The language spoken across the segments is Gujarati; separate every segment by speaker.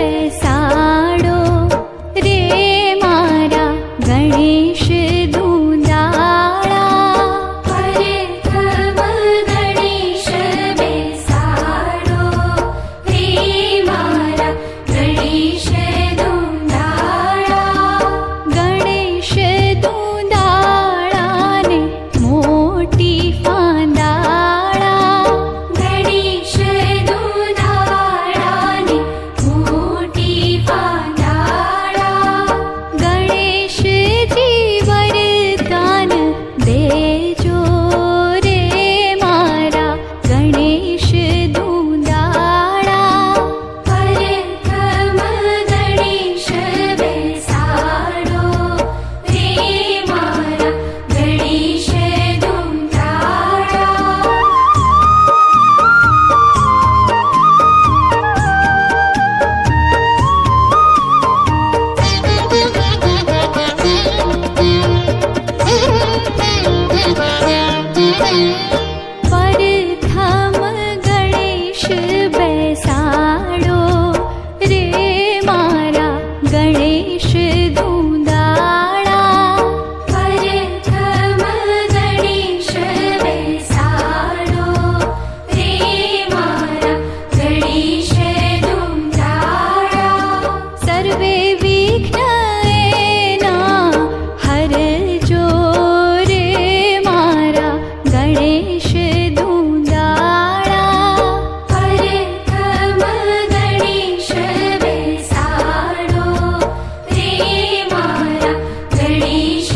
Speaker 1: બેસાડો રે મારા ગણેશ દુંદાળા.
Speaker 2: પ્રથમ ગણેશ બેસાડો રે મારા ગણેશ દુંદાળા.
Speaker 1: ગણેશ દુંદાળાને મોટી ફાંદાળા.
Speaker 2: ગણેશ દુંદાળાને મોટી ફાંદાળા.
Speaker 1: ગણેશજી વરદાન દેજો રે મારા ગણેશ દુંદાળા.
Speaker 2: પ્રથમ ગણેશ બેસાડો રે મારા ગણેશ દુંદાળા.
Speaker 1: પ્રથમ ગણેશ બેસાડો રે મારા ગણેશ દુંદાળા.
Speaker 2: પ્રથમ ગણેશ બેસાડો રે મારા ગણેશ દુંદાળા.
Speaker 1: સર્વે વિઘ્ન એના હરજો રે મારા ગણેશ દુંદાળા.
Speaker 2: પ્રથમ ગણેશ બેસાડો રે મારા ગણેશ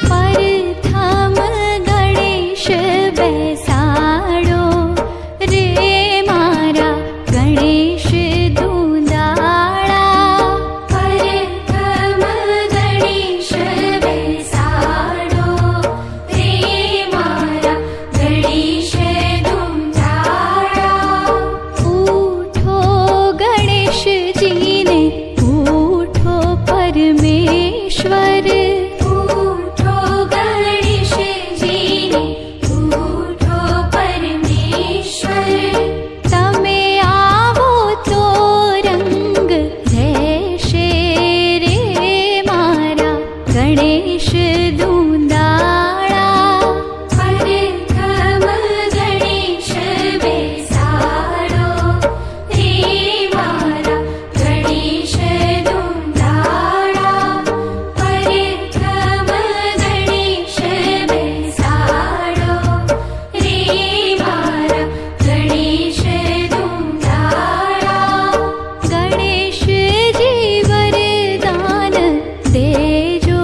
Speaker 1: પ્રથમ ગણેશ બેસાડો રે મારા ગણેશ દુંદાળા.
Speaker 2: પ્રથમ ગણેશ બેસાડો રે મારા ગણેશ દુંદાળા.
Speaker 1: ઉઠો ગણેશજીને ઉઠો પરમેશ્વર.
Speaker 2: ઉઠો ગણેશજીને ઉઠો પરમેશ્વર.
Speaker 1: તમે આવો તો રંગ રહેશે રે મારા ગણેશ દુંદાળા.
Speaker 2: પ્રથમ ગણેશ બેસાડો રે મારા ગણેશ દુંદાળા. પ્રથમ ગણેશ બેસાડો રે મારા ગણેશ દુંદાળા.
Speaker 1: ગણેશજી વરદાન દેજો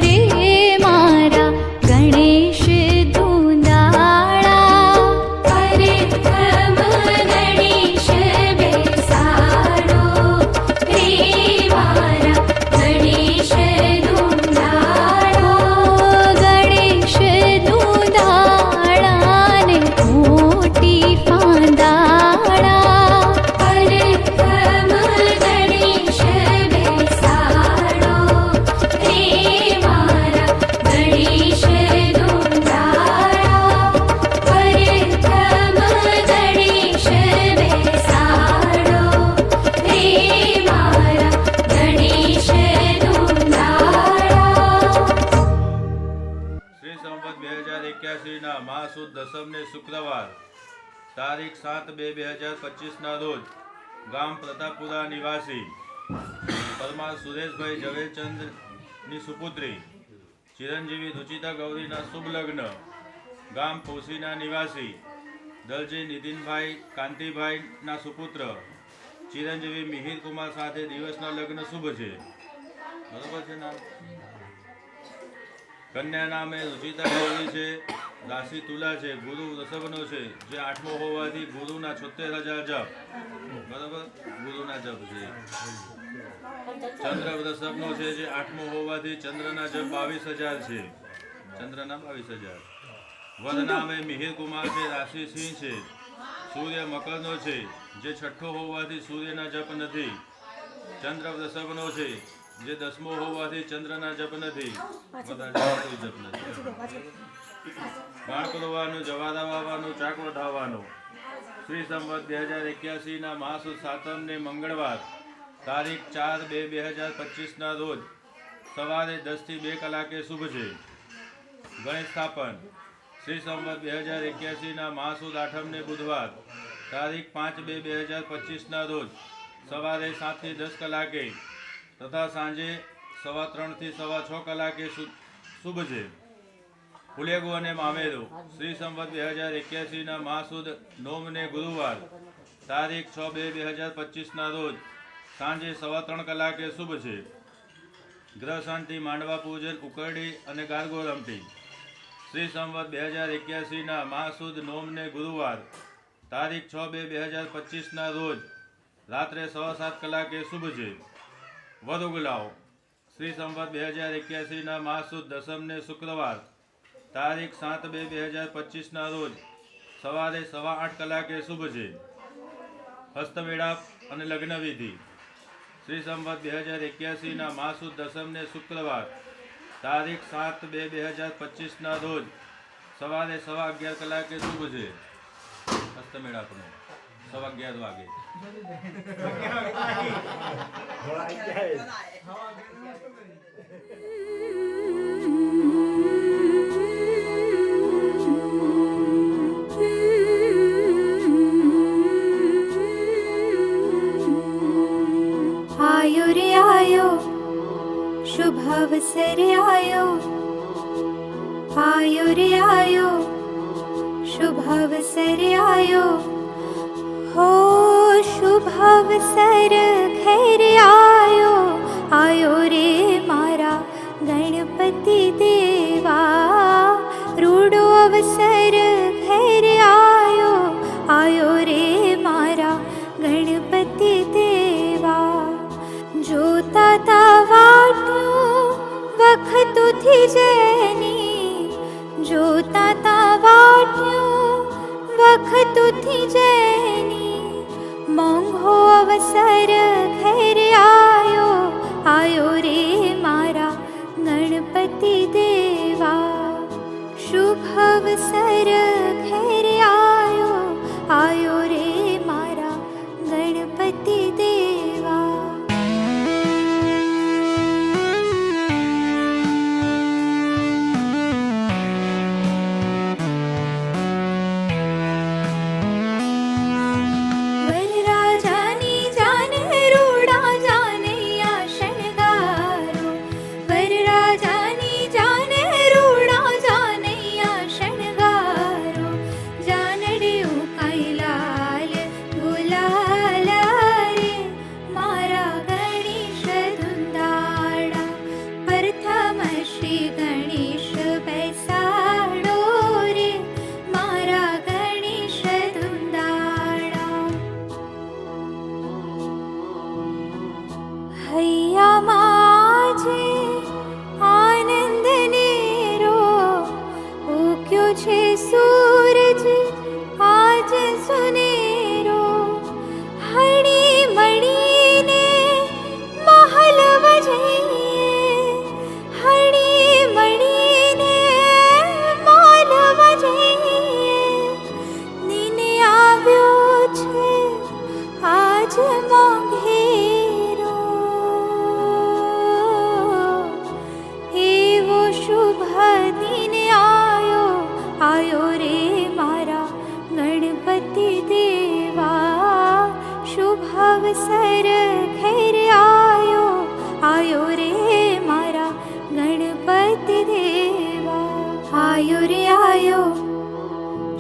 Speaker 1: રે મારા ગણેશ દુંદાળા.
Speaker 2: પ્રથમ ગણેશ બેસાડો રે મારા ગણેશ દુંદાળા.
Speaker 1: ગણેશ દુંદાળાને મોટી ફાંદાળા.
Speaker 2: પ્રથમ ગણેશ બેસાડો રે મારા ગણેશ દુંદાળા. પ્રથમ ગણેશ બેસાડો રે મારા ગણેશ દુંદાળા.
Speaker 3: શ્રી સંવત 2081 ના મહાસુદ દસમને શુક્રવાર તારીખ 7/2/2025 ના રોજ ગામ પ્રતાપપુરા નિવાસી પરમાર સુરેશભાઈ ઝવેરચંદની સુપુત્રી ચિરંજીવી રુચિતા ગૌરીના શુભ લગ્ન ગામ પોસીના નિવાસી દલજી નિતિનભાઈ કાંતિભાઈના સુપુત્ર ચિરંજીવી મિહિર કુમાર સાથે દિવસના લગ્ન શુભ છે. બરોબર છે નામ? કન્યા નામે રુચિતા ગૌરી છે. રાશિ તુલા છે. ગુરુ વૃષભનો છે, જે 8મો હોવાથી ગુરુના 76,000 જપ. બરોબર, ગુરુના જપ છે. ચંદ્ર વૃષભનો છે, જે 8મો હોવાથી ચંદ્રના જપ 22,000 છે. ચંદ્રના 22,000. વર નામે મિહિર કુમાર છે. રાશિ સિંહ છે. સૂર્ય મકરનો છે. જે છઠ્ઠો હોવાથી સૂર્યના જપ નથી. ચંદ્ર વૃષભનો છે, જે 10મો હોવાથી ચંદ્રના જપ નથી. બધા જપ નથી. બાણ કરવાનું, જવાદા વાવવાનું, ચાક વઢાવવાનું. શ્રી સંવત 2081 મહાસુદ સાતમને મંગળવાર તારીખ 4/2/2025 રોજ સવારે 10 થી 2 કલાકે શુભ છે. ગણેશ સ્થાપન શ્રી સંવત 2081 મહાસુદ આઠમને બુધવાર તારીખ 5/2/2025 રોજ સવારે 7 થી 10 કલાકે તથા સાંજે 3:15 થી 6:15 કલાકે શુભ છે. ફુલેગુ અને મામેરો શ્રી સંવત 2081 મહાસુદ નોમને ગુરુવાર તારીખ 6/2/2025 રોજ સાંજે 3:15 કલાકે શુભ છે. ગ્રહ શાંતિ, માંડવા પૂજન, ઉકરડી અને ગારગો રમટી શ્રી સંવત 2081 મહાસુદ નોમને ગુરુવાર તારીખ 6/2/2025 રોજ રાત્રે 7:15 કલાકે શુભ છે. વદુગલાઓ શ્રી સંવત 2081 મહાસુદ દસમને શુક્રવાર તારીખ 7/2/2025 રોજ સવારે 8:15 કલાકે શુભ છે. હસ્તમેળાપ અને લગ્ન વિધિ શ્રી સંવત 2081 મહાસુદ દસમને શુક્રવાર તારીખ 7/2/2025 રોજ સવારે 11:15 કલાકે શુભ છે. હસ્તમેળાપનો 11:15 વાગે.
Speaker 1: आयो रे आयो शुभ अवसर आयो, आयो रे आयो शुभ अवसर आयो. हो शुभ अवसर घेर आयो, आयो रे मारा गणपति देवा. रूडो अवसर घेर आयो, आयो रे मारा गणपति देवा. જોતા તા વાટ્યું વખતુથી જેની, જોતા તા વાટ્યું વખતુથી જેની. મોંઘો અવસર ઘેર આયો, આયો રે મારા ગણપતિ દેવા. શુભ અવસર ઘેર આયો, આયો રે મારા ગણપતિ દેવા.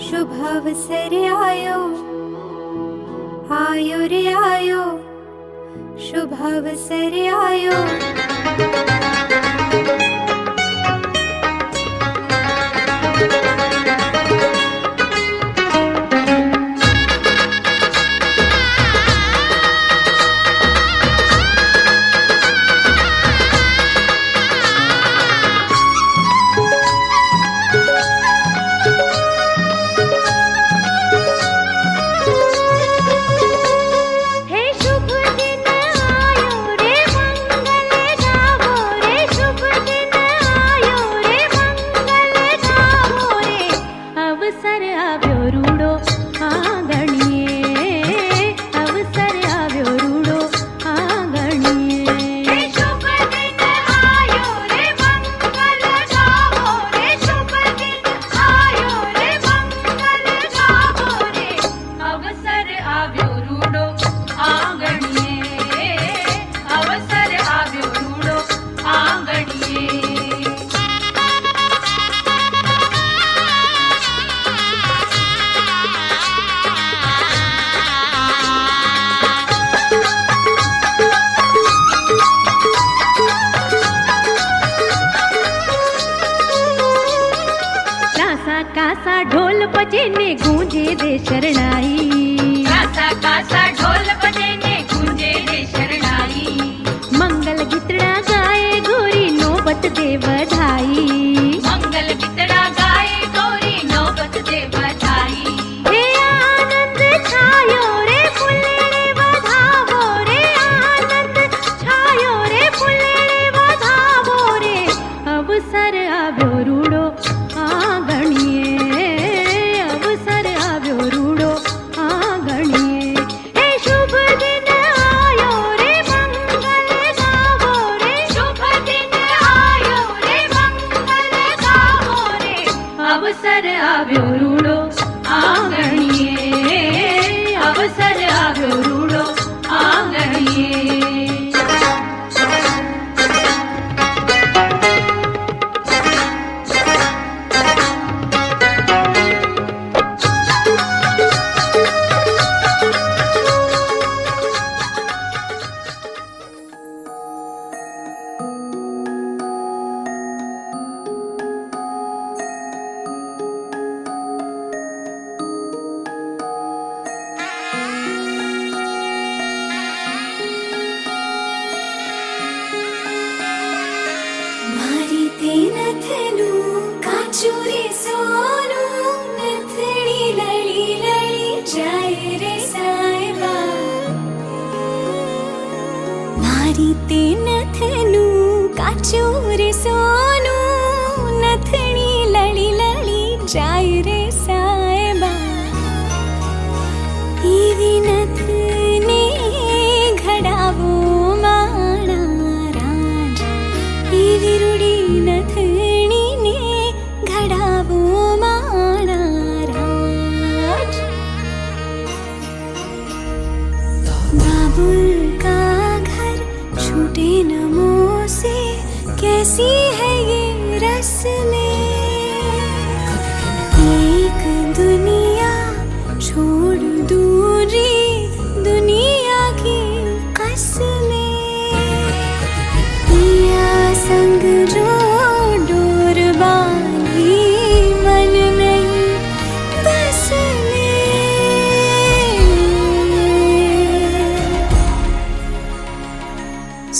Speaker 1: शुभ अवसर आयो, आयो रे आयो शुभ अवसर आयो.
Speaker 4: बजे ने गूंजे दे शरणाई,
Speaker 2: कासा कासा ढोल बजे ने गूंजे रे शरणाई,
Speaker 4: मंगल गीतड़ा गाए गोरी नौबत दे बधाई,
Speaker 2: मंगल गीतड़ा गाए गौरी नौबत दे बधाई।
Speaker 4: हे आनंद छायो रे फुल्लेड़े बधावो रे, आनंद छायो रे फुल्लेड़े बधावो रे, अवसर આવ્યો રૂડો આંગણીએ, અવસર આવ્યો રૂડો આંગણીએ, હે શુભ દિન આયો રે મંગલ ગાવો રે,
Speaker 2: शुभ दिन आयो रे मंगल गावो रे,
Speaker 4: અવસર આવ્યો રૂડો આંગણીએ, અવસર આવ્યો રૂડો આંગણીએ.
Speaker 1: મારી તે નથનું કાચું રે સોનું, નથણી લળી લળી જાય રે સાયબા. મારી તે નથનું કાચું રે સોનું, નથણી લળી લળી જાય રે સાયબા. એવી નથને ઘડાવો માણા રાજ, એવી રૂડી નથણીને ઘડાવો માણા રાજ. बाबुल का घर छूटे न मुँह से, कैसी है ये रस्में. एक दुनिया छोड़ दूरी दुनिया की कसमें. पिया संग जो डोर बांधी मन नहीं बस में.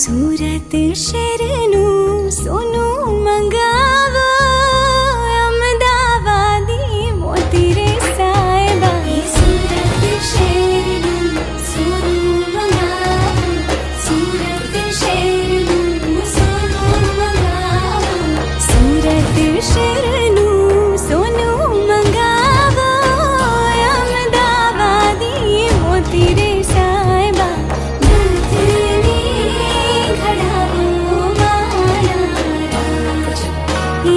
Speaker 1: सूरत शरणू सोनू मंगावो, अहमदाबादी मोती रे साहिबा. सूरत शरणू सोनू मंगावो, सूरत शरणू सोनू मंगावो, सूरत शरणू सोनू मंगावो, अहमदाबादी मोती रे साहिबा. नथनी घडावो मारा राज,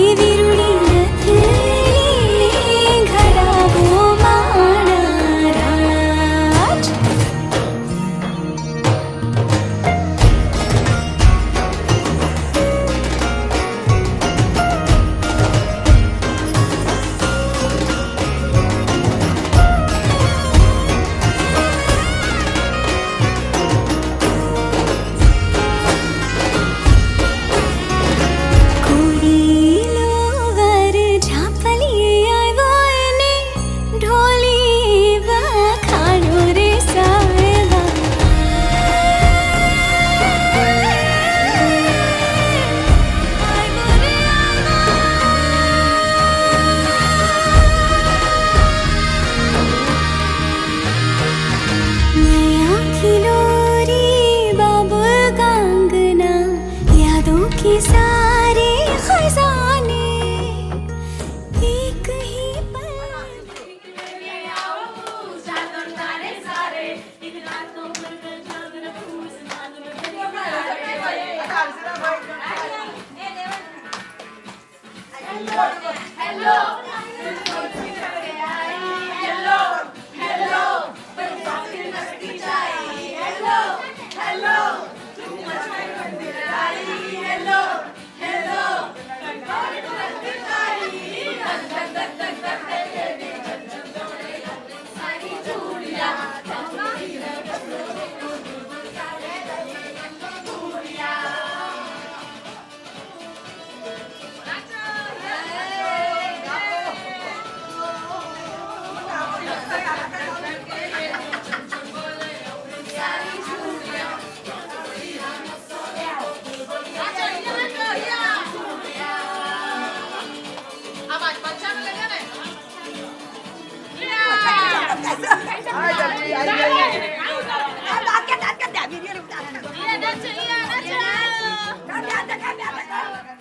Speaker 1: એવી રૂડી નથની ઘડાવો મારા રાજ. કોડીલો વર ઝાપલીએ આવ્યો એને, ઢોલી વખાણો રે સાયબા. नया खिलोरी बाबुल का अंगना, यादों के सारे खजाने एक ही पल.
Speaker 5: Hãy subscribe cho kênh Ghiền Mì Gõ để không bỏ lỡ những video hấp dẫn.